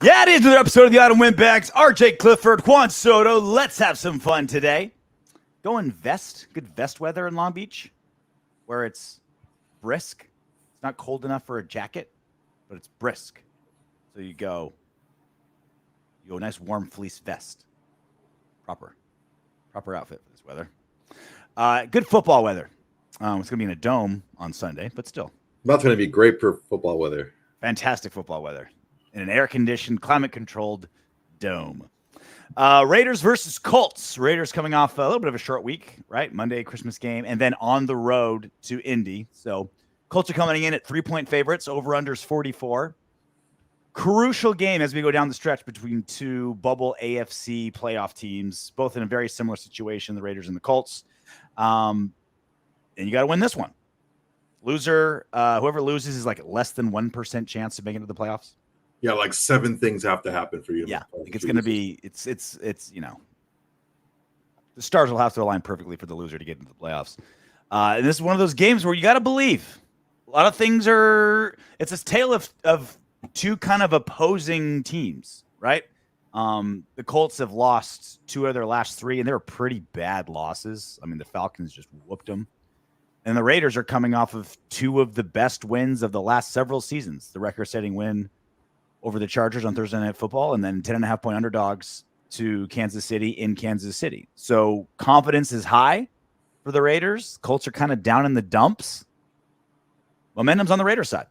Yeah, it is another episode of the Autumn Windbags. RJ Clifford, Juan Soto. Let's have some fun today. Going good vest weather in Long Beach, where it's brisk. It's not cold enough for a jacket, but it's brisk. So you go a nice warm fleece vest. Proper outfit for this weather. Good football weather. It's going to be in a dome on Sunday, but still. That's going to be great for football weather. Fantastic football weather. In an air-conditioned, climate-controlled dome. Raiders versus Colts. Raiders coming off a little bit of a short week, right? Monday, Christmas game, and then on the road to Indy. So Colts are coming in at 3-point favorites. Over-unders 44. Crucial game as we go down the stretch between two bubble AFC playoff teams, both in a very similar situation, the Raiders and the Colts. And you got to win this one. Loser, whoever loses is like less than 1% chance to make it to the playoffs. Yeah, like 7 things have to happen for you. Yeah, I think it's going to be it's the stars will have to align perfectly for the loser to get into the playoffs. And this is one of those games where you got to believe. A lot of things it's a tale of two kind of opposing teams, right? The Colts have lost 2 of their last 3, and they were pretty bad losses. I mean, the Falcons just whooped them. And the Raiders are coming off of 2 of the best wins of the last several seasons. The record-setting win over the Chargers on Thursday Night Football, and then 10.5-point underdogs to Kansas City in Kansas City. So confidence is high for the Raiders. Colts are kind of down in the dumps. Momentum's on the Raiders side.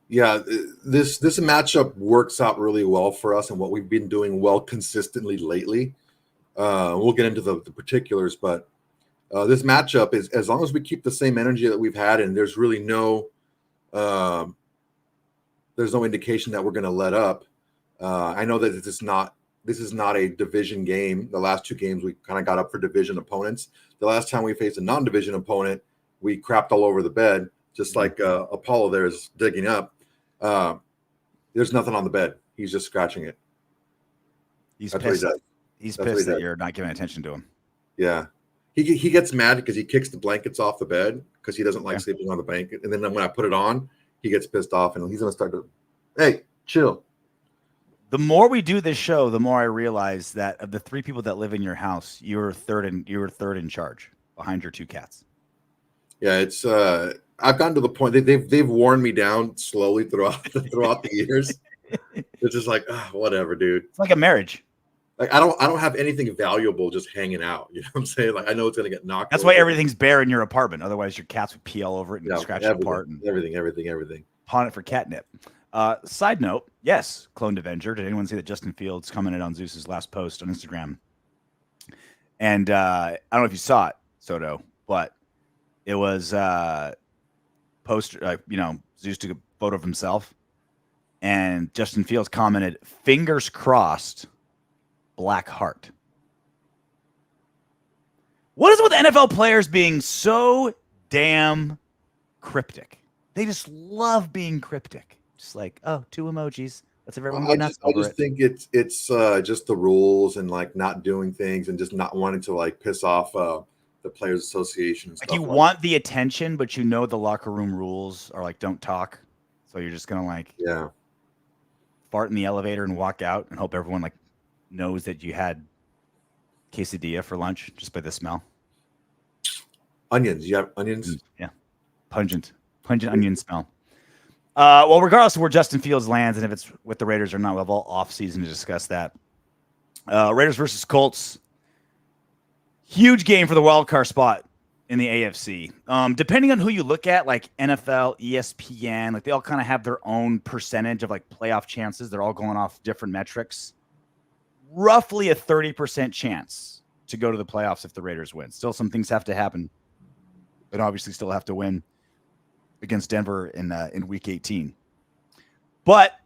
Yeah, this matchup works out really well for us and what we've been doing well consistently lately. We'll get into the particulars, but this matchup is, as long as we keep the same energy that we've had, and there's really no indication that we're going to let up. I know that this is not a division game. The last 2 games we kind of got up for division opponents. The last time we faced a non-division opponent, we crapped all over the bed, just like Apollo there is digging up. There's nothing on the bed. He's just scratching it. He's pissed. He's pissed that you're not giving attention to him. Yeah. He gets mad because he kicks the blankets off the bed because he doesn't like sleeping on the blanket. And then when I put it on, he gets pissed off and he's going to start to, hey, chill. The more we do this show, the more I realize that of the 3 people that live in your house, you're third in charge behind your 2 cats. Yeah, it's I've gotten to the point that they've worn me down slowly throughout the years. It's just like, whatever, dude. It's like a marriage. Like I don't have anything valuable just hanging out. You know what I'm saying? Like I know it's gonna get knocked. That's why everything's bare in your apartment. Otherwise, your cats would pee all over it and scratch it apart. And everything. Pawn it for catnip. Side note, yes, Cloned Avenger. Did anyone see that Justin Fields commented on Zeus's last post on Instagram? And I don't know if you saw it, Soto, but it was Zeus took a photo of himself, and Justin Fields commented, "Fingers crossed, black heart." What is it with NFL players being so damn cryptic? They just love being cryptic. Just like, 2 emojis. Let's have everyone go nuts over it. I just think it's just the rules and like not doing things and just not wanting to like piss off the Players Association. And like you want the attention, but you know the locker room rules are like don't talk. So you're just gonna like fart in the elevator and walk out and hope everyone like knows that you had quesadilla for lunch just by the smell. Onions. You have onions? Yeah. Pungent onion smell. Well, regardless of where Justin Fields lands and if it's with the Raiders or not, we'll have all off season to discuss that. Raiders versus Colts. Huge game for the wild card spot in the AFC. Depending on who you look at, like NFL, ESPN, like they all kind of have their own percentage of like playoff chances. They're all going off different metrics. Roughly a 30% chance to go to the playoffs if the Raiders win. Still, some things have to happen, but obviously still have to win against Denver in Week 18. But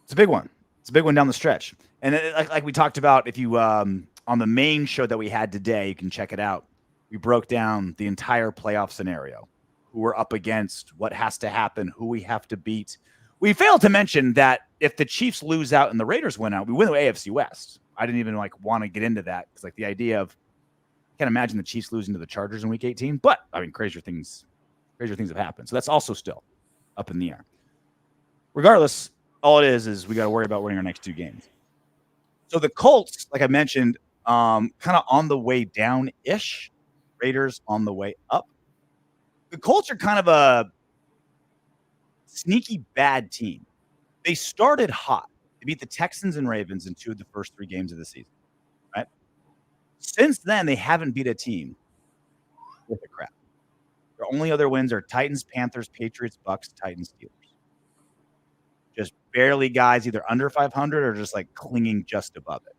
it's a big one. It's a big one down the stretch. And like we talked about, if you on the main show that we had today, you can check it out. We broke down the entire playoff scenario, who we're up against, what has to happen, who we have to beat. We failed to mention that if the Chiefs lose out and the Raiders win out, we win the AFC West. I didn't even want to get into that because the idea of I can't imagine the Chiefs losing to the Chargers in Week 18. But I mean, crazier things have happened. So that's also still up in the air. Regardless, All it is we got to worry about winning our next 2 games. So the Colts, like I mentioned, kind of on the way down-ish. Raiders on the way up. The Colts are kind of a sneaky bad team. They started hot. They beat the Texans and Ravens in 2 of the first 3 games of the season, right? Since then, they haven't beat a team with a crap. Their only other wins are Titans, Panthers, Patriots, Bucks, Titans, Steelers. Just barely guys either under 500 or just like clinging just above it.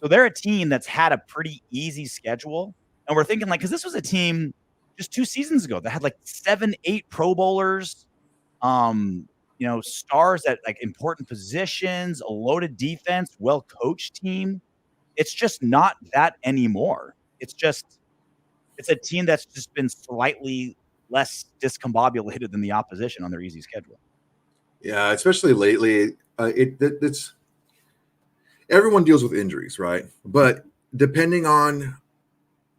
So they're a team that's had a pretty easy schedule. And we're thinking, like, because this was a team just 2 seasons ago that had like 7, 8 Pro Bowlers, stars at like important positions, a loaded defense, well-coached team. It's just not that anymore. It's a team that's just been slightly less discombobulated than the opposition on their easy schedule. Yeah, especially lately. It's everyone deals with injuries, right? But depending on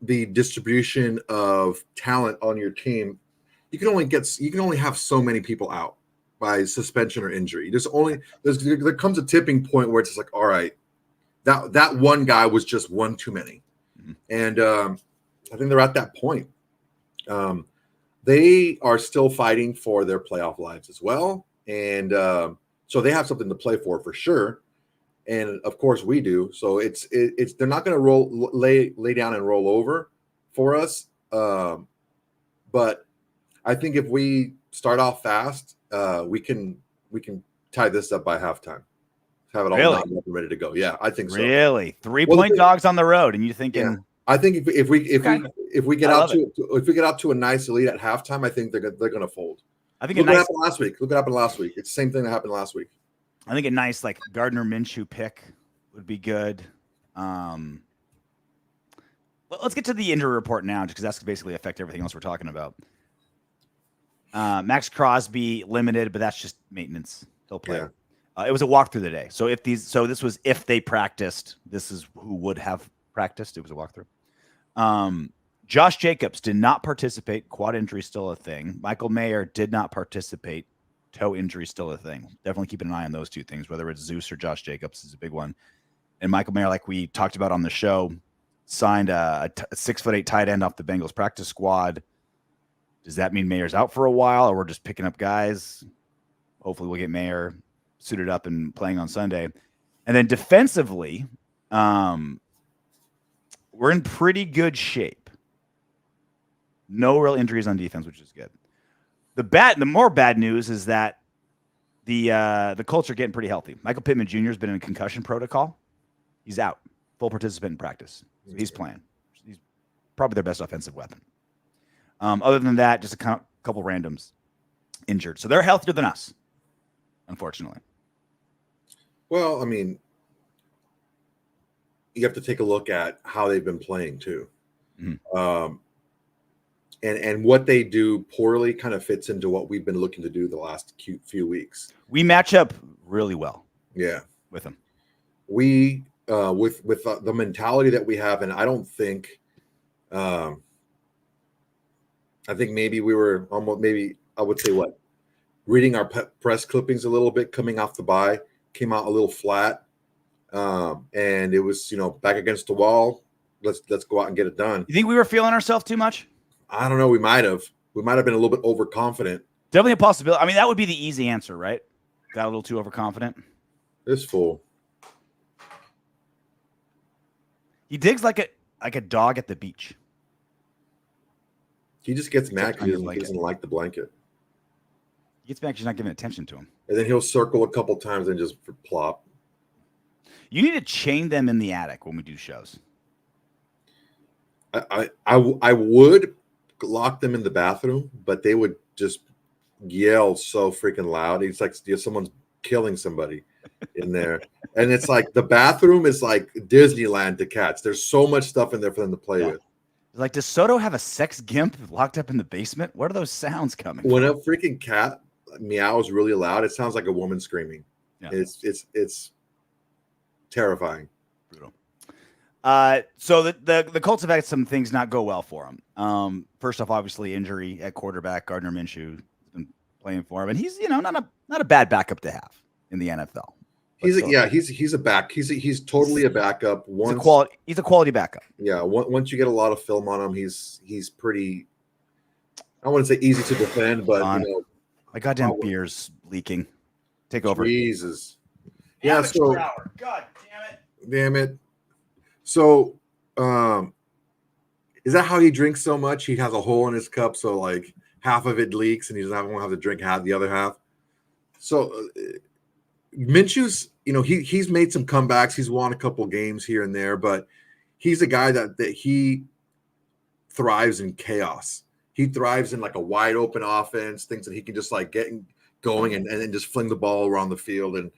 the distribution of talent on your team, you can only have so many people out by suspension or injury. There comes a tipping point where it's just like, all right, that one guy was just one too many. Mm-hmm. And I think they're at that point. They are still fighting for their playoff lives as well. And so they have something to play for sure. And of course we do. So it's they're not going to lay down and roll over for us. But I think if we start off fast, we can tie this up by halftime. Have it all really? Ready to go. Yeah, I think so. Really? 3-point dogs on the road, and you thinking? Yeah. I think if we get out to a nice lead at halftime, I think they're going to fold. I think Look what happened last week. It's the same thing that happened last week. I think a nice like Gardner Minshew pick would be good. Let's get to the injury report now, just because that's basically affect everything else we're talking about. Maxx Crosby limited, but that's just maintenance. He'll play. Yeah. It was a walkthrough today. So this was if they practiced. This is who would have practiced. It was a walkthrough. Josh Jacobs did not participate. Quad injury still a thing. Michael Mayer did not participate. Toe injury still a thing. Definitely keeping an eye on those 2 things, whether it's Zeus or Josh Jacobs is a big one. And Michael Mayer, like we talked about on the show, signed a 6'8" tight end off the Bengals practice squad. Does that mean Mayer's out for a while, or we're just picking up guys? Hopefully we'll get Mayer suited up and playing on Sunday. And then defensively, we're in pretty good shape. No real injuries on defense, which is good. The more bad news is that the Colts are getting pretty healthy. Michael Pittman Jr. has been in a concussion protocol. He's out, full participant in practice. So he's playing. He's probably their best offensive weapon. Other than that, just a couple randoms injured. So they're healthier than us, unfortunately. Well, I mean, you have to take a look at how they've been playing too. Mm-hmm. And what they do poorly kind of fits into what we've been looking to do the last few weeks. We match up really well. Yeah, with them. We with the mentality that we have, and I don't think. I think maybe we were I would say reading our press clippings a little bit coming off the bye came out a little flat, and it was back against the wall. Let's go out and get it done. You think we were feeling ourselves too much? I don't know. We might have been a little bit overconfident. Definitely a possibility. I mean, that would be the easy answer, right? Got a little too overconfident. This fool. He digs like a dog at the beach. He just gets mad because he doesn't like the blanket. He gets mad because you're not giving attention to him. And then he'll circle a couple times and just plop. You need to chain them in the attic when we do shows. I would lock them in the bathroom, but they would just yell so freaking loud. It's like someone's killing somebody in there. And it's like the bathroom is like Disneyland to cats. There's so much stuff in there for them to play with. Like, does Soto have a sex gimp locked up in the basement? Where are those sounds coming when from? A freaking cat meows really loud, it sounds like a woman screaming. Yeah. It's terrifying. Brutal. So the Colts have had some things not go well for them. First off, obviously injury at quarterback. Gardner Minshew has been playing for him, and he's not a bad backup to have in the NFL. He's a back. He's totally a backup. He's a quality backup. Yeah, once you get a lot of film on him, he's pretty. I wouldn't say easy to defend, but my goddamn beer's leaking. Take over. Jesus. Yeah. So God damn it. So, is that how he drinks so much? He has a hole in his cup, so like half of it leaks, and he doesn't have to drink the other half. So, Minshew's, he's made some comebacks. He's won a couple games here and there, but he's a guy that he thrives in chaos. He thrives in like a wide open offense, things that he can just like get going and just fling the ball around the field. And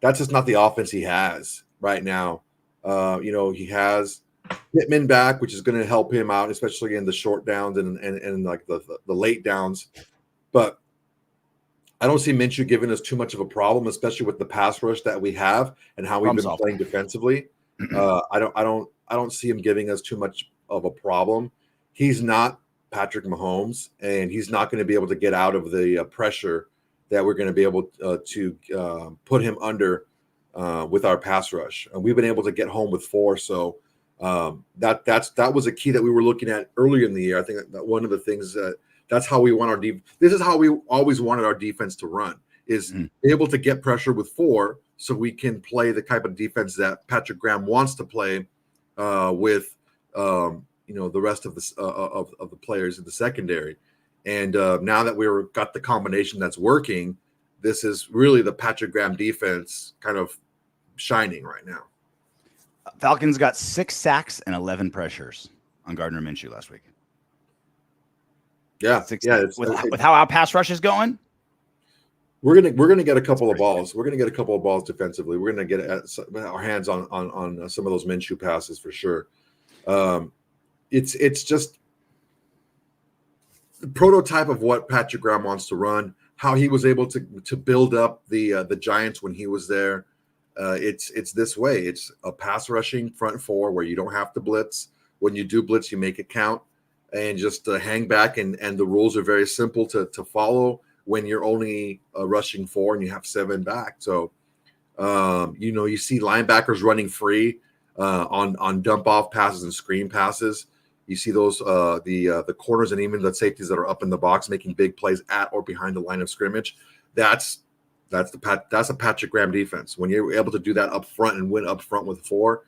that's just not the offense he has right now. He has Pittman back, which is going to help him out, especially in the short downs and like the late downs. But I don't see Minshew giving us too much of a problem, especially with the pass rush that we have and how we've been playing defensively. I don't see him giving us too much of a problem. He's not Patrick Mahomes, and he's not going to be able to get out of the pressure that we're going to be able to put him under with our pass rush. And we've been able to get home with 4. So that was a key that we were looking at earlier in the year. I think that one of the things that's how we want our this is how we always wanted our defense to run, is be able to get pressure with 4 so we can play the type of defense that Patrick Graham wants to play with the rest of the players in the secondary. And now that we've got the combination that's working, this is really the Patrick Graham defense kind of shining right now. Falcons got 6 sacks and 11 pressures on Gardner Minshew last week. Yeah, with how our pass rush is going, we're gonna get a couple of balls. We're gonna get a couple of balls defensively. We're gonna get our hands on some of those Minshew passes for sure. It's just the prototype of what Patrick Graham wants to run. How he was able to build up the Giants when he was there. It's this way. It's a pass rushing front 4 where you don't have to blitz. When you do blitz, you make it count. And just hang back, and the rules are very simple to follow when you're only rushing 4 and you have 7 back. So, you see linebackers running free on dump off passes and screen passes. You see those the corners and even the safeties that are up in the box making big plays at or behind the line of scrimmage. That's a Patrick Graham defense. When you're able to do that up front and win up front with 4.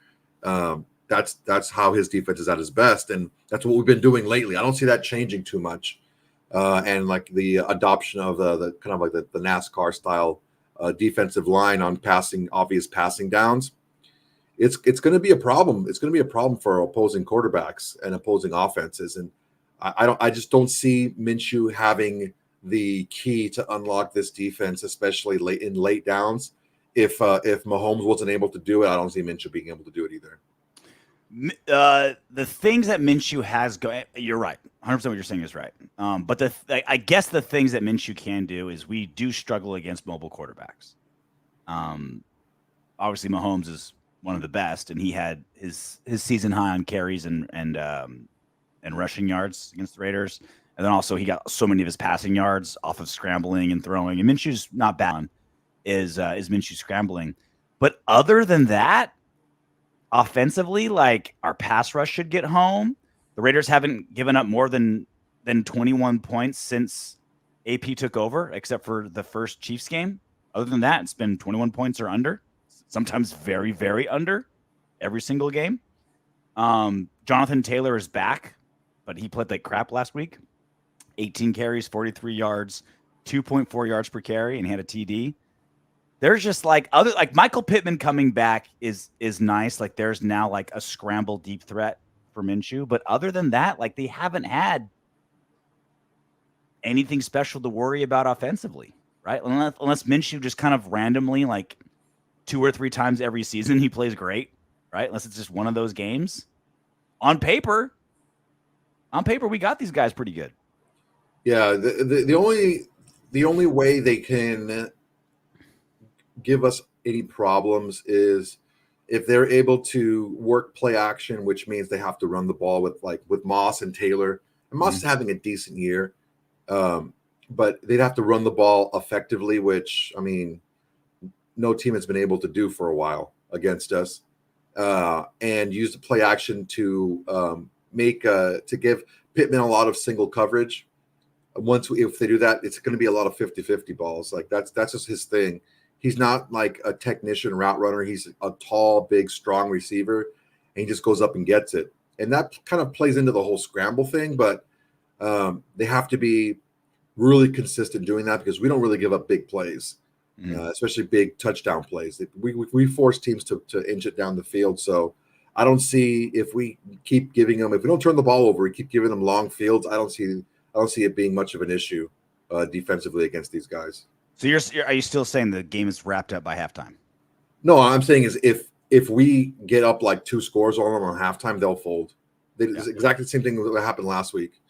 That's how his defense is at his best, and that's what we've been doing lately. I don't see that changing too much, and like the adoption of the kind of like the NASCAR style defensive line on obvious passing downs. It's going to be a problem. It's going to be a problem for opposing quarterbacks and opposing offenses, and I just don't see Minshew having the key to unlock this defense, especially late downs. If Mahomes wasn't able to do it, I don't see Minshew being able to do it either. The things that Minshew has going, you're right. 100% what you're saying is right. But I guess the things that Minshew can do is we do struggle against mobile quarterbacks. Obviously Mahomes is one of the best, and he had his season high on carries and rushing yards against the Raiders. And then also he got so many of his passing yards off of scrambling and throwing. And Minshew's not bad on is Minshew scrambling. But other than that, offensively, like our pass rush should get home. The Raiders haven't given up more than 21 points since AP took over, except for the first Chiefs game. Other than that, it's been 21 points or under, sometimes very, very under every single game. Jonathan Taylor is back, but he played like crap last week. 18 carries, 43 yards, 2.4 yards per carry, and he had a TD. There's just like Michael Pittman coming back is nice. Like there's now like a scramble deep threat for Minshew. But other than that, like they haven't had anything special to worry about offensively, right? Unless Minshew just kind of randomly, like 2 or 3 times every season, he plays great, right? Unless it's just one of those games. On paper, we got these guys pretty good. Yeah, the only way they can give us any problems is if they're able to work play action, which means they have to run the ball with Moss and Taylor. And Moss is having a decent year, but they'd have to run the ball effectively, which, I mean, no team has been able to do for a while against us, and use the play action to give Pittman a lot of single coverage. If they do that, it's going to be a lot of 50-50 balls. Like that's just his thing. He's not like a technician route runner. He's a tall, big, strong receiver, and he just goes up and gets it. And that kind of plays into the whole scramble thing, but they have to be really consistent doing that because we don't really give up big plays, especially big touchdown plays. We force teams to inch it down the field. So I don't see if we keep giving them, if we don't turn the ball over, we keep giving them long fields. I don't see it being much of an issue defensively against these guys. So are you still saying the game is wrapped up by halftime? No, I'm saying is if we get up like 2 scores on them on halftime, they'll fold. It's exactly the same thing that happened last week.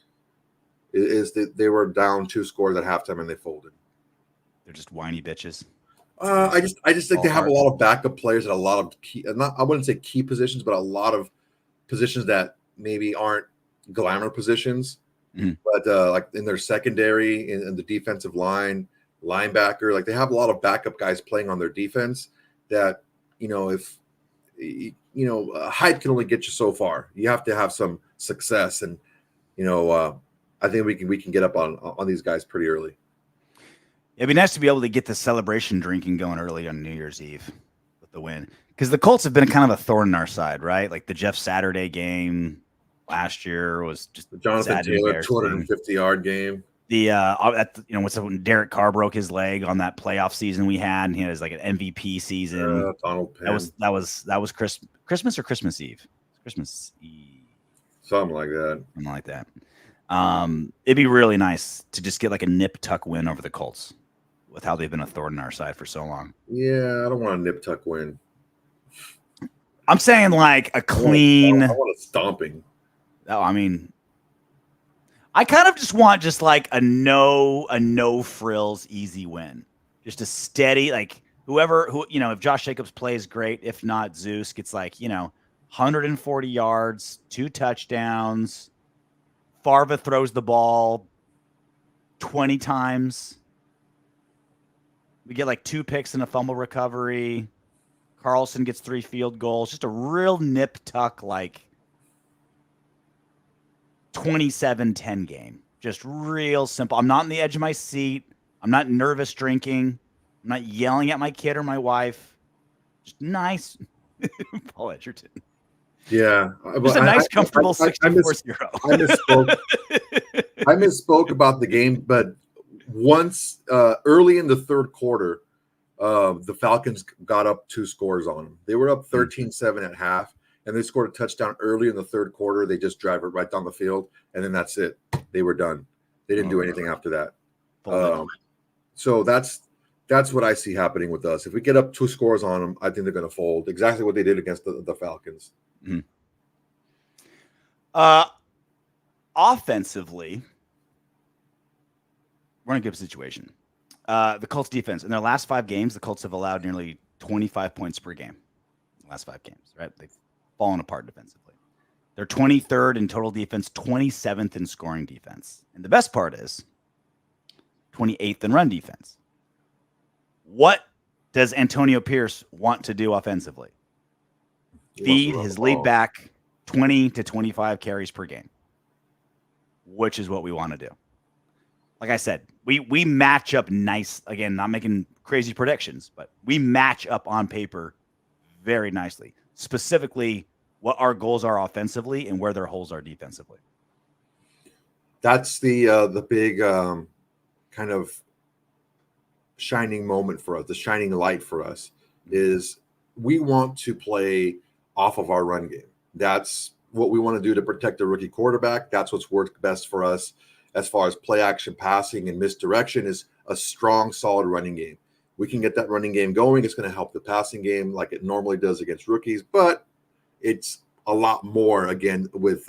Is that they were down 2 scores at halftime and they folded. They're just whiny bitches. I just think they have a lot of backup players at a lot of key. I wouldn't say key positions, but a lot of positions that maybe aren't glamour positions. But like in their secondary, in the defensive line, linebacker, like they have a lot of backup guys playing on their defense. That if hype can only get you so far. You have to have some success, and I think we can get up on these guys pretty early. It'd be nice to be able to get the celebration drinking going early on New Year's Eve with the win, because the Colts have been kind of a thorn in our side, right? Like the Jeff Saturday game last year was just the Jonathan Taylor 250-yard game. The when Derek Carr broke his leg on that playoff season we had, and he had like an MVP season. Donald Penn. That was Christmas or Christmas Eve? Christmas Eve. Something like that. Something like that. It'd be really nice to just get like a nip tuck win over the Colts with how they've been a thorn in our side for so long. Yeah, I don't want a nip tuck win. I'm saying like a clean. I want a stomping. Oh, I mean, I kind of just want like a no frills easy win, just a steady, like if Josh Jacobs plays great, if not Zeus gets 140 yards, 2 touchdowns. Farva throws the ball 20 times. We get 2 picks and a fumble recovery. Carlson gets 3 field goals. Just a real nip tuck 27-10 game. Just real simple. I'm not on the edge of my seat. I'm not nervous drinking. I'm not yelling at my kid or my wife. Just nice. Paul Edgerton. Yeah. Just a nice, comfortable 64-0. I misspoke about the game, but once early in the third quarter, the Falcons got up 2 scores on them. They were up 13-7 at half, and they scored a touchdown early in the third quarter. They just drive it right down the field, and then that's it. They were done. They didn't do anything after that. So that's what I see happening with us. If we get up 2 scores on them, I think they're going to fold. Exactly what they did against the Falcons. Mm-hmm. Offensively, we're in a good situation. The Colts defense, in their last 5 games, the Colts have allowed nearly 25 points per game. Last 5 games, right? They've fallen apart defensively. They're 23rd in total defense, 27th in scoring defense. And the best part is 28th in run defense. What does Antonio Pierce want to do offensively? Feed his lead back 20 to 25 carries per game, which is what we want to do. Like I said, we match up nice. Again, not making crazy predictions, but we match up on paper very nicely. Specifically, what our goals are offensively and where their holes are defensively. That's the big kind of shining moment for us. The shining light for us is we want to play off of our run game. That's what we want to do to protect the rookie quarterback. That's what's worked best for us as far as play action passing and misdirection is a strong, solid running game. We can get that running game going. It's going to help the passing game like it normally does against rookies, but it's a lot more again with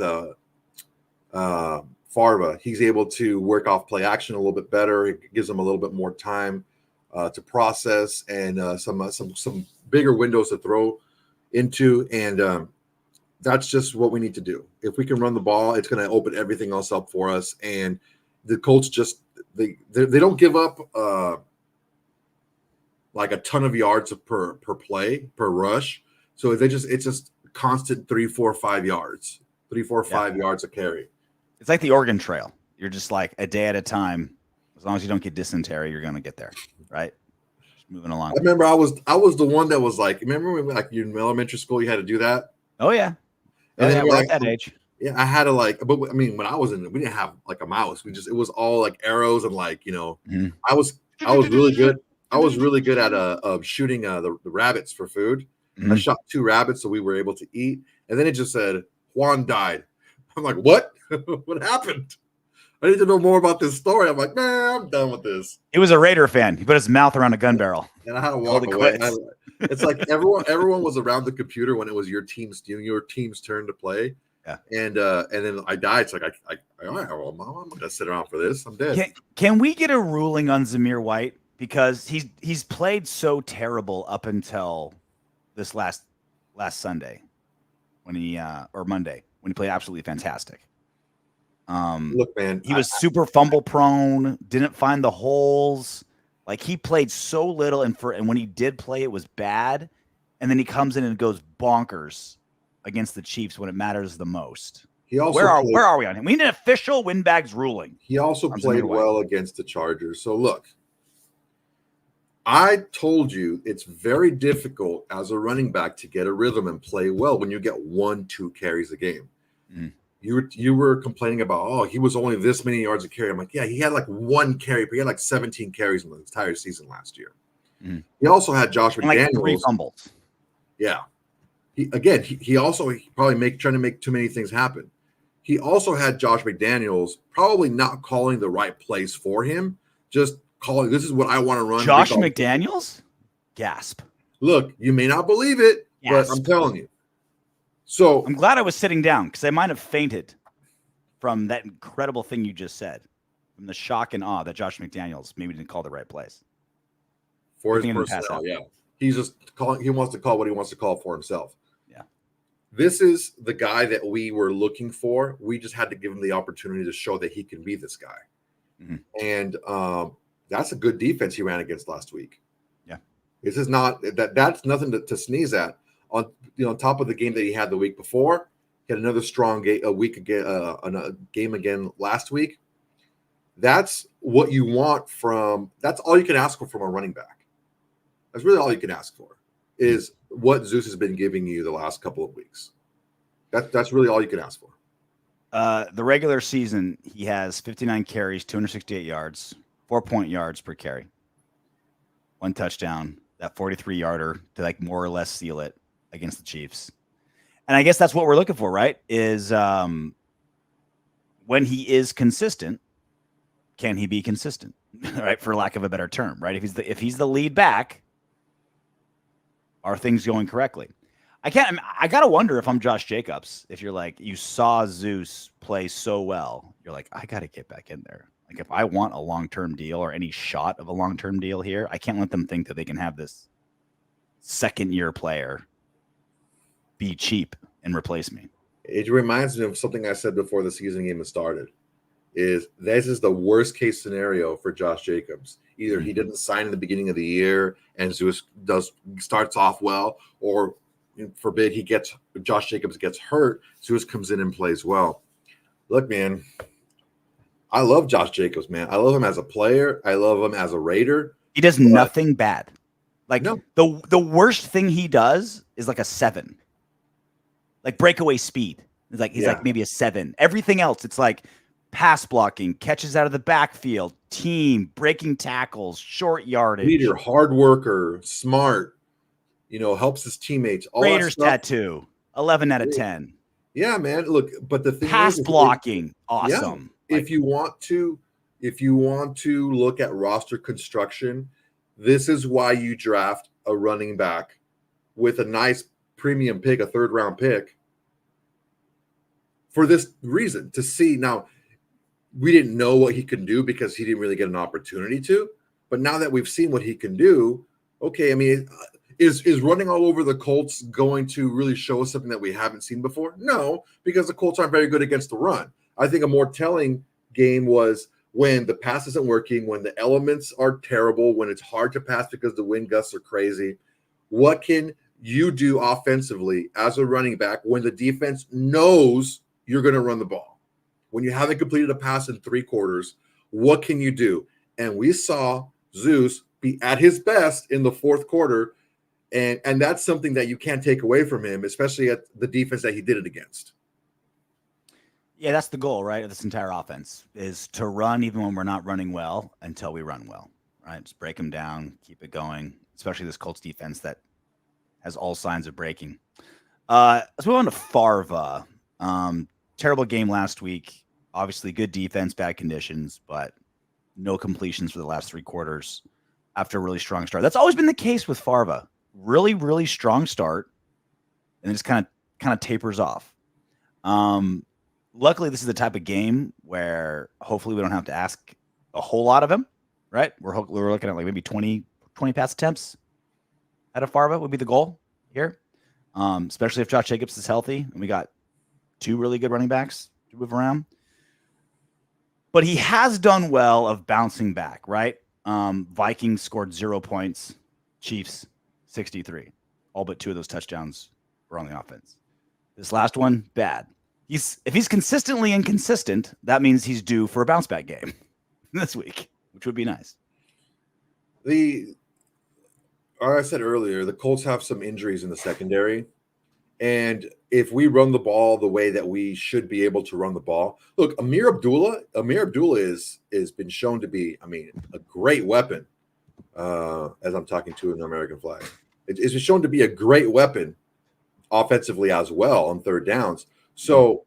Farva. He's able to work off play action a little bit better. It gives him a little bit more time to process and some bigger windows to throw into. And that's just what we need to do. If we can run the ball, it's going to open everything else up for us. And the Colts just they don't give up like a ton of yards per play, per rush. So it's just constant 3, 4, 5 yards, 3, 4, 5 yards a carry. It's like the Oregon Trail. You're just like a day at a time. As long as you don't get dysentery, you're going to get there, right? Just moving along. I remember I was the one that was like, remember when like in elementary school you had to do that? Oh yeah. And then we're like, at that age. Yeah, I had to like, but I mean, when I was in it, we didn't have like a mouse. It was all like arrows and like, I was really good. I was really good at shooting the rabbits for food. I shot 2 rabbits so we were able to eat. And then it just said Juan died. I'm like, what? What happened? I need to know more about this story. I'm like, man, I'm done with this. He was a Raider fan. He put his mouth around a gun barrel. And I had to walk away. It's like everyone was around the computer when it was your team's turn to play. Yeah. And then I died. It's like all right, well, Mom, I'm gonna sit around for this. I'm dead. Can we get a ruling on Zamir White? Because he's played so terrible up until this last Sunday when he or Monday when he played absolutely fantastic. Look, man, he was super fumble prone, didn't find the holes. Like he played so little, and when he did play, it was bad. And then he comes in and goes bonkers against the Chiefs when it matters the most. He also where are we on him? We need an official Windbags ruling. He also played well against the Chargers. So look, I told you it's very difficult as a running back to get a rhythm and play well when you get 1-2 carries a game. Mm. You were complaining about, he was only this many yards a carry. I'm like, yeah, he had like 1 carry, but he had like 17 carries in the entire season last year. Mm. He also had Josh McDaniels. Like 3 fumbles. Yeah. He probably trying to make too many things happen. He also had Josh McDaniels probably not calling the right plays for him, just calling, this is what I want to run. Josh McDaniels? Gasp. Look, you may not believe it, but I'm telling you. So I'm glad I was sitting down because I might have fainted from that incredible thing you just said, from the shock and awe that Josh McDaniels maybe didn't call the right plays. For his personnel, yeah. He's just calling. He wants to call what he wants to call for himself. Yeah. This is the guy that we were looking for. We just had to give him the opportunity to show that he can be this guy. Mm-hmm. And that's a good defense he ran against last week. Yeah. This is not that's nothing to sneeze at. On top of the game that he had the week before, he had another strong game a game again last week. That's what you want that's all you can ask for from a running back. That's really all you can ask for is what Zeus has been giving you the last couple of weeks. That's really all you can ask for. The regular season, he has 59 carries, 268 yards, 4 yards per carry, 1 touchdown, that 43-yarder to like more or less seal it against the Chiefs. And I guess that's what we're looking for, right? Is when he is consistent, can he be consistent? Right, for lack of a better term, right? If he's the lead back, are things going correctly? I gotta wonder if I'm Josh Jacobs. If you're like, you saw Zeus play so well, you're like, I gotta get back in there. Like if I want a long-term deal or any shot of a long-term deal here, I can't let them think that they can have this second-year player be cheap and replace me. It reminds me of something I said before the season even started. This is the worst case scenario for Josh Jacobs. Either he didn't sign in the beginning of the year and Zeus starts off well, or forbid Josh Jacobs gets hurt, Zeus comes in and plays well. Look, man, I love Josh Jacobs, man. I love him as a player. I love him as a Raider. He does nothing bad. Like no. the worst thing he does is like a 7. Like breakaway speed. He's like maybe a 7. Everything else, it's like pass blocking, catches out of the backfield, team, breaking tackles, short yardage. Leader, hard worker, smart, helps his teammates. All Raiders tattoo, 11 out of 10. Yeah, man. Look, but the thing pass blocking, awesome. Yeah, if you want to look at roster construction, this is why you draft a running back with a nice premium pick, a 3rd-round pick, for this reason, to see. Now, we didn't know what he can do because he didn't really get an opportunity to, but now that we've seen what he can do, okay, I mean, is running all over the Colts going to really show us something that we haven't seen before? No, because the Colts aren't very good against the run. I think a more telling game was when the pass isn't working, when the elements are terrible, when it's hard to pass because the wind gusts are crazy, what can you do offensively as a running back when the defense knows you're going to run the ball? When you haven't completed a pass in 3 quarters, what can you do? And we saw Zeus be at his best in the 4th quarter, and that's something that you can't take away from him, especially at the defense that he did it against. Yeah, that's the goal, right, of this entire offense, is to run even when we're not running well until we run well, right? Just break them down, keep it going, especially this Colts defense that has all signs of breaking. Let's move on to Farva. Terrible game last week. Obviously, good defense, bad conditions, but no completions for the last 3 quarters after a really strong start. That's always been the case with Farva. Really, really strong start, and it just kind of tapers off. Luckily, this is the type of game where hopefully we don't have to ask a whole lot of him, right? We're looking at like maybe 20 pass attempts out of Farva would be the goal here, especially if Josh Jacobs is healthy and we got 2 really good running backs to move around. But he has done well of bouncing back, right? Vikings scored 0 points, Chiefs 63. All but 2 of those touchdowns were on the offense. This last one, bad. If he's consistently inconsistent, that means he's due for a bounce back game this week, which would be nice. Like I said earlier, the Colts have some injuries in the secondary. And if we run the ball the way that we should be able to run the ball, look, Amir Abdullah is been shown to be, a great weapon. As I'm talking to an American flag, it's been shown to be a great weapon offensively as well on 3rd downs. So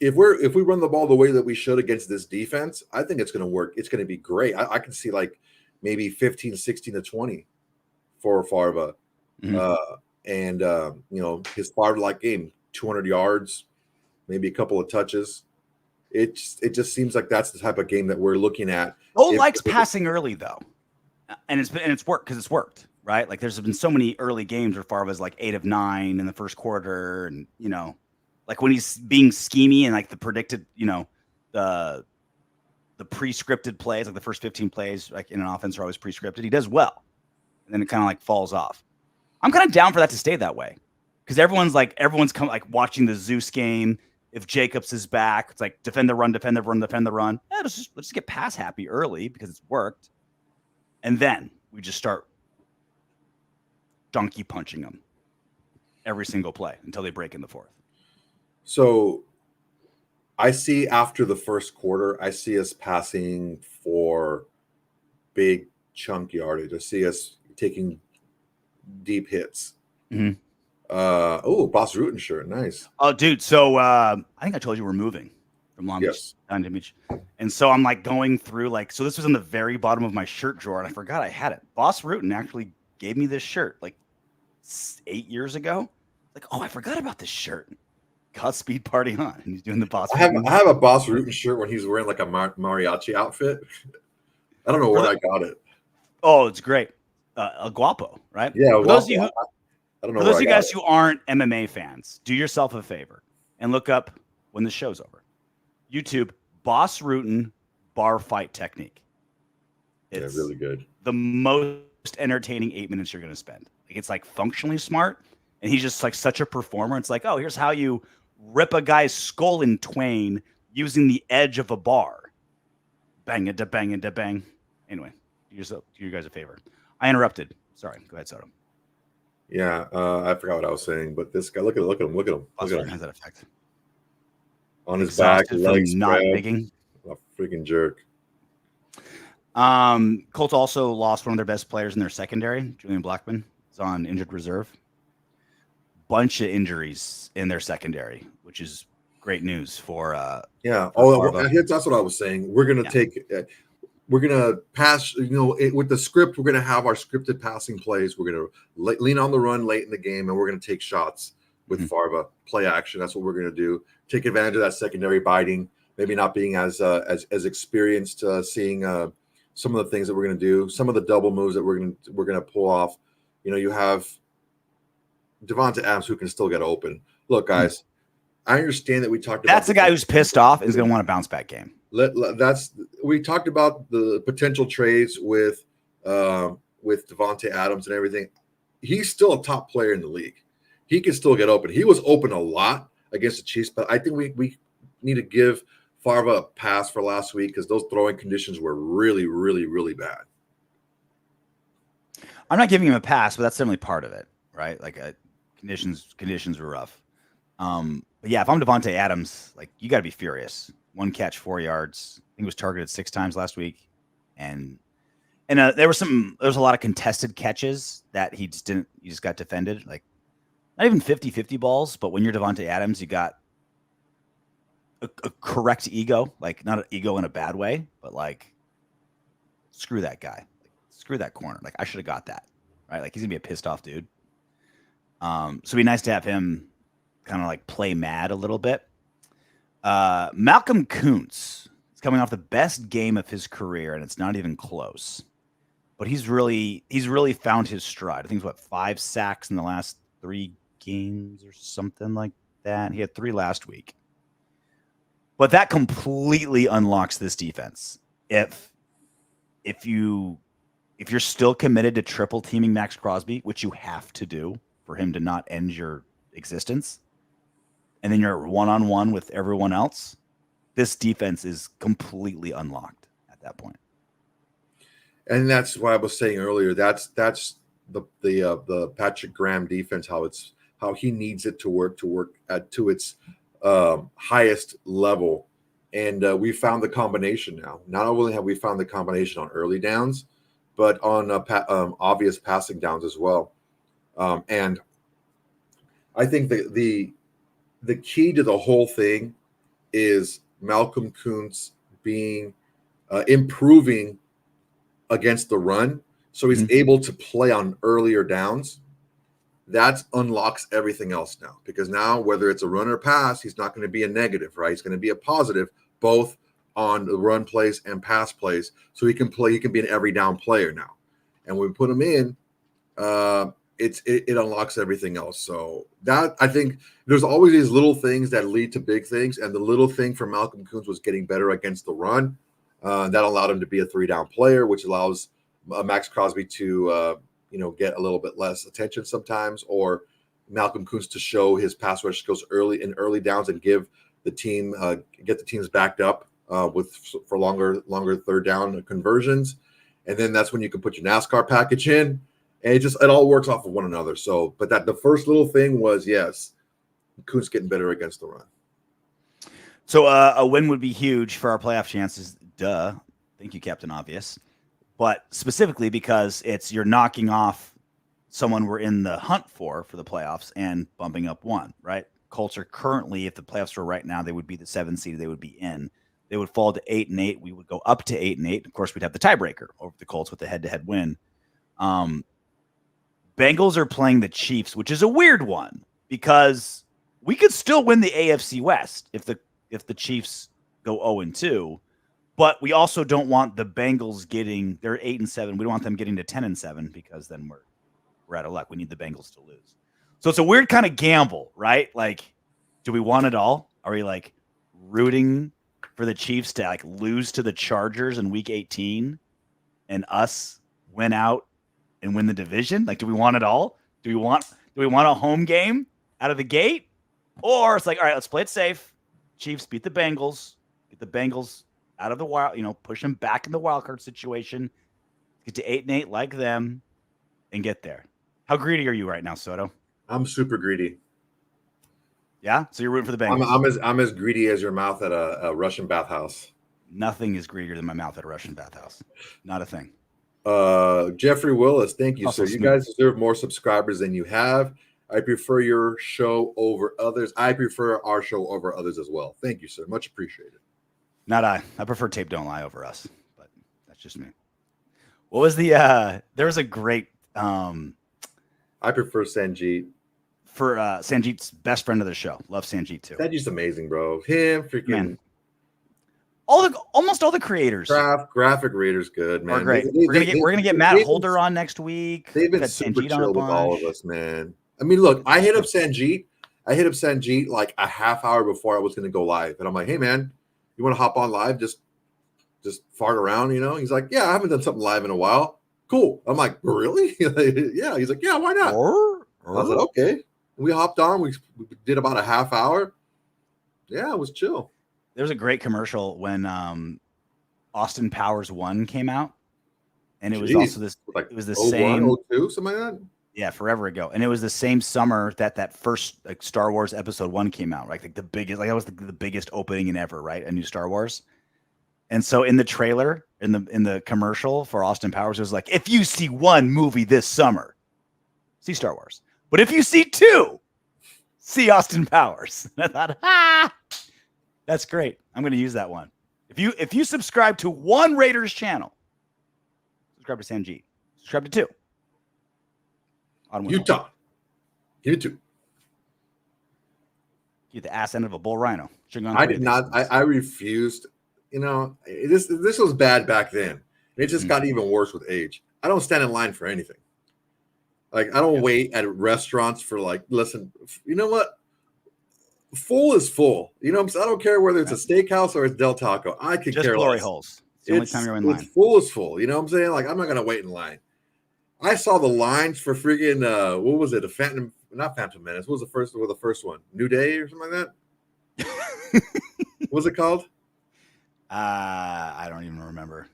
if we run the ball the way that we should against this defense, I think it's going to work. It's going to be great. I can see like maybe 15, 16 to 20 for Farva. His Farva-like game, 200 yards, maybe a couple of touches. It just seems like that's the type of game that we're looking at. Cole likes passing early though, and it's worked because it's worked, right? Like there's been so many early games where Farva's like 8 of 9 in the 1st quarter, and like when he's being schemy and like the predicted, the pre-scripted plays, like the first 15 plays, like in an offense are always pre-scripted. He does well, and then it kind of like falls off. I'm kind of down for that to stay that way because everyone's watching the Zeus game. If Jacobs is back, it's like defend the run. Yeah, let's just get pass happy early because it's worked, and then we just start donkey punching them every single play until they break in the 4th. So I see after the 1st quarter, I see us passing for big chunk yardage. I see us taking deep hits. Mm-hmm. Boss Rutan shirt. Nice. Oh, dude. So I think I told you we're moving from Long Beach down to Beach. And so I'm like going through so this was in the very bottom of my shirt drawer and I forgot I had it. Boss Rutan actually gave me this shirt like 8 years ago. Like, oh, I forgot about this shirt. Got Speed Party on, and he's doing the Boss. I have a Boss Rutan shirt when he's wearing like a mariachi outfit. I don't know where I got it. Oh, it's great. El Guapo, right? Yeah. For those of you, I don't know. For those of you guys who aren't MMA fans, do yourself a favor and look up when the show's over. YouTube Boss Rutan bar fight technique. It's really good. The most entertaining 8 minutes you're going to spend. Like it's like functionally smart, and he's just like such a performer. It's like, oh, here's how you rip a guy's skull in twain using the edge of a bar. Bang it, da bang it, da bang. Anyway, do you guys a favor. I interrupted. Sorry. Go ahead, Soto. Yeah, I forgot what I was saying, but this guy, look at him. Has that effect on his back, legs not spread. digging. A freaking jerk. Colts also lost one of their best players in their secondary. Julian Blackmon is on injured reserve. Bunch of injuries in their secondary, which is great news for that's what I was saying. We're gonna we're gonna pass. With the script, we're gonna have our scripted passing plays. We're gonna lean on the run late in the game, and we're gonna take shots with Farva, play action. That's what we're gonna do. Take advantage of that secondary biting. Maybe not being as experienced, seeing some of the things that we're gonna do, some of the double moves that we're gonna pull off. You have Davante Adams who can still get open. Look, guys, I understand that we talked about that's the guy who's pissed off is going to want a bounce back game. We talked about the potential trades with Davante Adams and everything. He's still a top player in the league. He can still get open. He was open a lot against the Chiefs, but I think we need to give Favre a pass for last week because those throwing conditions were really, really, really bad. I'm not giving him a pass, but that's definitely part of it, right? Like conditions were rough. But yeah, if I'm Davante Adams, like you got to be furious. 1 catch, 4 yards. I think he was targeted 6 times last week, and there was a lot of contested catches that he just got defended. Like not even 50-50 balls, but when you're Davante Adams, you got a correct ego, like not an ego in a bad way, but like screw that guy, like, screw that corner. Like I should have got that, right? Like he's gonna be a pissed off dude. So it'd be nice to have him kind of like play mad a little bit. Malcolm Koonce is coming off the best game of his career, and it's not even close. But he's really found his stride. I think it's 5 sacks in the last 3 games or something like that. He had 3 last week. But that completely unlocks this defense. If you're still committed to triple teaming Maxx Crosby, which you have to do for him to not end your existence, and then you're one-on-one with everyone else, this defense is completely unlocked at that point. And that's what I was saying earlier. That's the Patrick Graham defense, how he needs it to work to its highest level. And we found the combination now. Not only have we found the combination on early downs, but on obvious passing downs as well. And I think the key to the whole thing is Malcolm Koonce improving against the run, so he's able to play on earlier downs. That unlocks everything else now, because now whether it's a run or pass, he's not going to be a negative, right? He's going to be a positive, both on the run plays and pass plays. So he can be an every down player now. And when we put him in, it unlocks everything else. So that, I think there's always these little things that lead to big things. And the little thing for Malcolm Koonce was getting better against the run. That allowed him to be a 3-down player, which allows Maxx Crosby to get a little bit less attention sometimes, or Malcolm Koonce to show his pass rush skills early downs and get the teams backed up for longer third down conversions. And then that's when you can put your NASCAR package in, and it all works off of one another. So, but the first little thing was, yes, Koonce getting better against the run. So a win would be huge for our playoff chances. Duh. Thank you, Captain Obvious. But specifically because you're knocking off someone we're in the hunt for the playoffs and bumping up one, right? Colts are currently, if the playoffs were right now, they would be the 7th seed. They would be in. They would fall to 8-8. We would go up to 8-8. Of course, we'd have the tiebreaker over the Colts with the head-to-head win. Bengals are playing the Chiefs, which is a weird one because we could still win the AFC West if the Chiefs go 0-2. But we also don't want the Bengals they're 8-7. We don't want them getting to 10-7 because then we're out of luck. We need the Bengals to lose. So it's a weird kind of gamble, right? Like, do we want it all? Are we like rooting for the Chiefs to like lose to the Chargers in week 18 and us win out and win the division? Like, do we want it all? Do we want a home game out of the gate? Or it's like, all right, let's play it safe. Chiefs beat the Bengals, get the Bengals out of the wild, push them back in the wild card situation, get to 8-8 like them, and get there. How greedy are you right now, Soto? I'm super greedy. Yeah, so you're rooting for the Bengals. I'm as greedy as your mouth at a Russian bathhouse. Nothing is greedier than my mouth at a Russian bathhouse. Not a thing. Jeffrey Willis, thank you, Also sir. You guys deserve more subscribers than you have. I prefer your show over others. I prefer our show over others as well. Thank you, sir. Much appreciated. Not I. I prefer Tape Don't Lie over us, but that's just me. What was there was a great I prefer Sanjeet. For Sanjeet's best friend of the show. Love Sanjeet too. Sanjeet's amazing, bro. Him freaking man. Almost all the creators. Graphic Raiders good, man. Are great. We're gonna get Matt Holder on next week. They've been super chill with all of us, man. I mean, look, I hit up Sanjeet like a half hour before I was gonna go live, and I'm like, hey man, You want to hop on live? Just fart around, you know? He's like, yeah, I haven't done something live in a while. Cool. I'm like, really? Yeah. He's like, yeah, why not? I was like, okay. We hopped on. We did about a half hour. Yeah, it was chill. There was a great commercial when Austin Powers 1 came out. And it was also this, like it was the 01, same 02, something like that. Yeah, forever ago. And it was the same summer that first like Star Wars episode 1 came out, right? Like the biggest, like that was the biggest opening in ever, right? A new Star Wars. And so in the trailer, in the commercial for Austin Powers, it was like, if you see one movie this summer, see Star Wars. But if you see 2, see Austin Powers. And I thought, that's great. I'm going to use that one. If you subscribe to one Raiders channel, subscribe to Sam G. Subscribe to 2. Utah. Give it 2. Get the ass end of a bull rhino. I did not. I refused. You know, this was bad back then. It just got even worse with age. I don't stand in line for anything. Like, I don't wait at restaurants for, like, listen, you know what? Full is full. You know what I'm saying? I don't care whether it's a steakhouse or it's Del Taco. I could just care glory less. Holes. It's the only time you're in line. Full is full. You know what I'm saying? Like, I'm not going to wait in line. I saw the lines for freaking, what was it? Not Phantom Menace. What was the first one? New Day or something like that? What was it called? I don't even remember.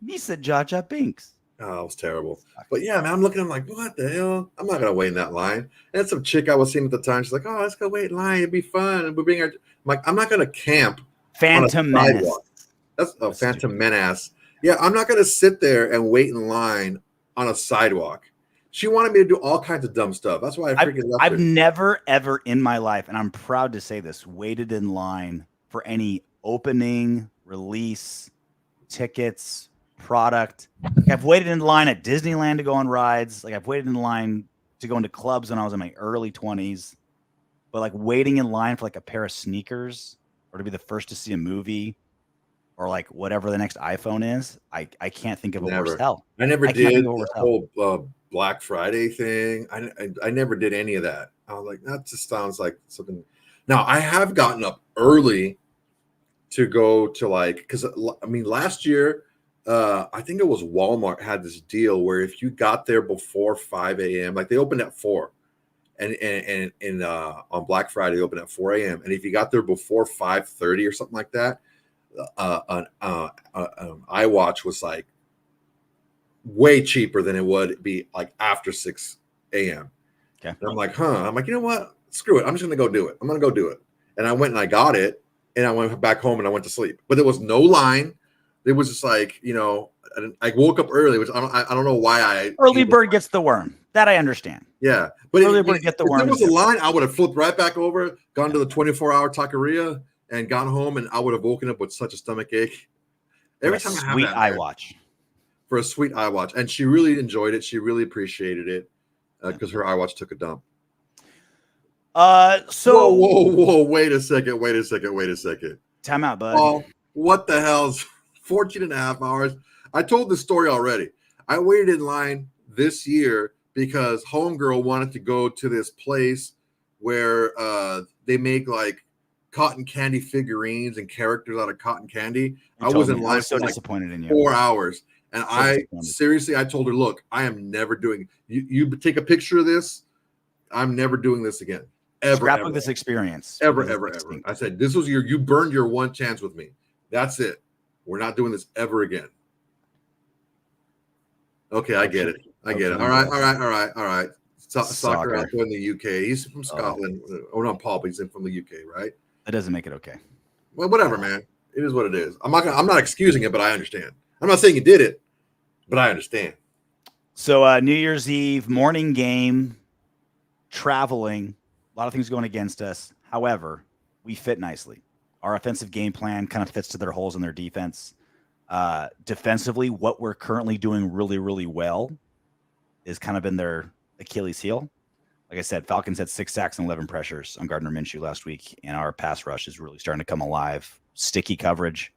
He said Jar Jar Binks. Oh, it was terrible. But yeah, man, I'm looking, I'm like, what the hell? I'm not going to wait in that line. And some chick I was seeing at the time, she's like, oh, let's go wait in line. It'd be fun. And we'll bring our, I'm like, I'm not going to camp. Phantom Menace. That's a Phantom Menace. Yeah, I'm not going to sit there and wait in line on a sidewalk. She wanted me to do all kinds of dumb stuff. That's why I freaking left her. I've never, ever in my life, and I'm proud to say this, waited in line for any opening, release, tickets, product. Like, I've waited in line at Disneyland to go on rides. Like, I've waited in line to go into clubs when I was in my early 20s. But like waiting in line for like a pair of sneakers or to be the first to see a movie or like whatever the next iPhone is, I can't think of a worse hell. I never did the whole Black Friday thing. I never did any of that. I was like, that just sounds like something. Now, I have gotten up early to go to like, because I mean, last year, I think it was Walmart had this deal where if you got there before 5 a.m., like they opened at 4, and on Black Friday they opened at 4 a.m. And if you got there before 5:30 or something like that, an iWatch was like way cheaper than it would be like after 6 a.m. Okay. And I'm like, I'm like, you know what? Screw it. I'm just gonna go do it. I'm gonna go do it. And I went and I got it, and I went back home and I went to sleep. But there was no line. It was just like, you know, I woke up early, which I don't know why early bird gets the worm. That I understand. Yeah, but early bird get the worm. If there was a line, I would have flipped right back over, gone to the 24-hour taqueria, and gone home, and I would have woken up with such a stomach ache. Every time I have sweet that, iWatch. For a sweet iWatch, and she really enjoyed it. She really appreciated it because her iWatch took a dump. So whoa, wait a second. Time out, bud. Oh, what the hell's 14 and a half hours? I told this story already. I waited in line this year because homegirl wanted to go to this place where they make like cotton candy figurines and characters out of cotton candy. I was in line so for disappointed in you. 4 hours. And I told her, look, I am never doing you take a picture of this. I'm never doing this again. Scrapbook this experience. Ever. I said, this was you burned your one chance with me. That's it. We're not doing this ever again. Okay, I get it. All right. Soccer out in the UK. He's from Scotland. Oh, not Paul, but he's from the UK, right? That doesn't make it okay. Well, whatever, man. It is what it is. I'm not excusing it, but I understand. I'm not saying he did it, but I understand. So New Year's Eve, morning game, traveling, a lot of things going against us. However, we fit nicely. Our offensive game plan kind of fits to their holes in their defense. Defensively, what we're currently doing really, really well is kind of been their Achilles heel. Like I said, Falcons had 6 sacks and 11 pressures on Gardner Minshew last week, and our pass rush is really starting to come alive. Sticky coverage.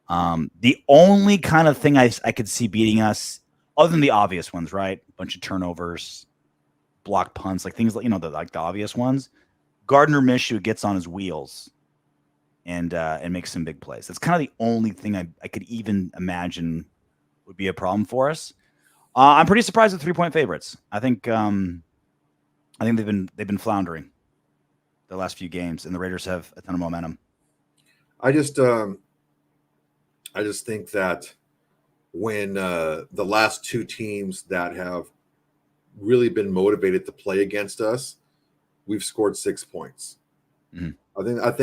The only kind of thing I could see beating us, other than the obvious ones, right? A bunch of turnovers, block punts, like things like, the obvious ones. Gardner Minshew gets on his wheels and make some big plays. That's kind of the only thing I could even imagine would be a problem for us. I'm pretty surprised with 3-point favorites. I think they've been floundering the last few games, and the Raiders have a ton of momentum. I just think that when the last two teams that have really been motivated to play against us, we've scored 6 points. Mm-hmm.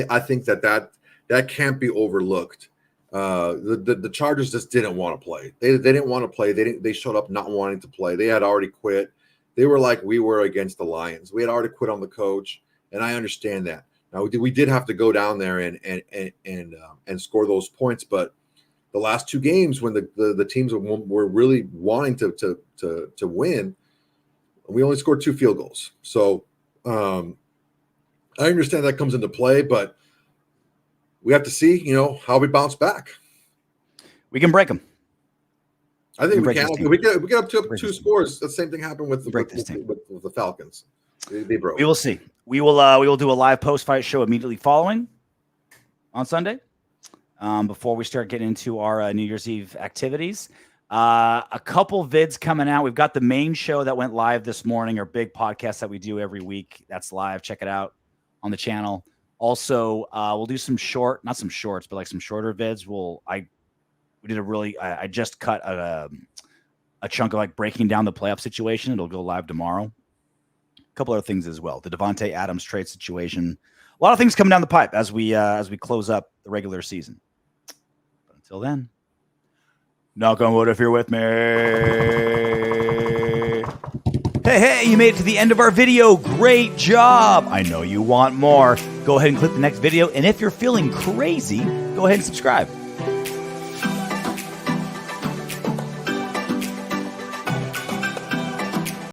I think that can't be overlooked. The Chargers just didn't want to play. They didn't want to play. They showed up not wanting to play. They had already quit. They were like we were against the Lions. We had already quit on the coach, and I understand that. Now we did have to go down there and score those points, but the last two games when the teams were really wanting to win, we only scored 2 field goals. So I understand that comes into play, but we have to see, how we bounce back. We can break them. I think we can. We get up to 2 scores. The same thing happened with the Falcons. They broke. We will see. We will do a live post-fight show immediately following on Sunday, before we start getting into our New Year's Eve activities. A couple vids coming out. We've got the main show that went live this morning, our big podcast that we do every week. That's live. Check it out on the channel. Also, we'll do some not some shorts, but like some shorter vids. I just cut a chunk of like breaking down the playoff situation. It'll go live tomorrow. A couple other things as well. The Davante Adams trade situation. A lot of things coming down the pipe as we close up the regular season. But until then, knock on wood if you're with me. Hey, you made it to the end of our video. Great job. I know you want more. Go ahead and click the next video. And if you're feeling crazy, go ahead and subscribe.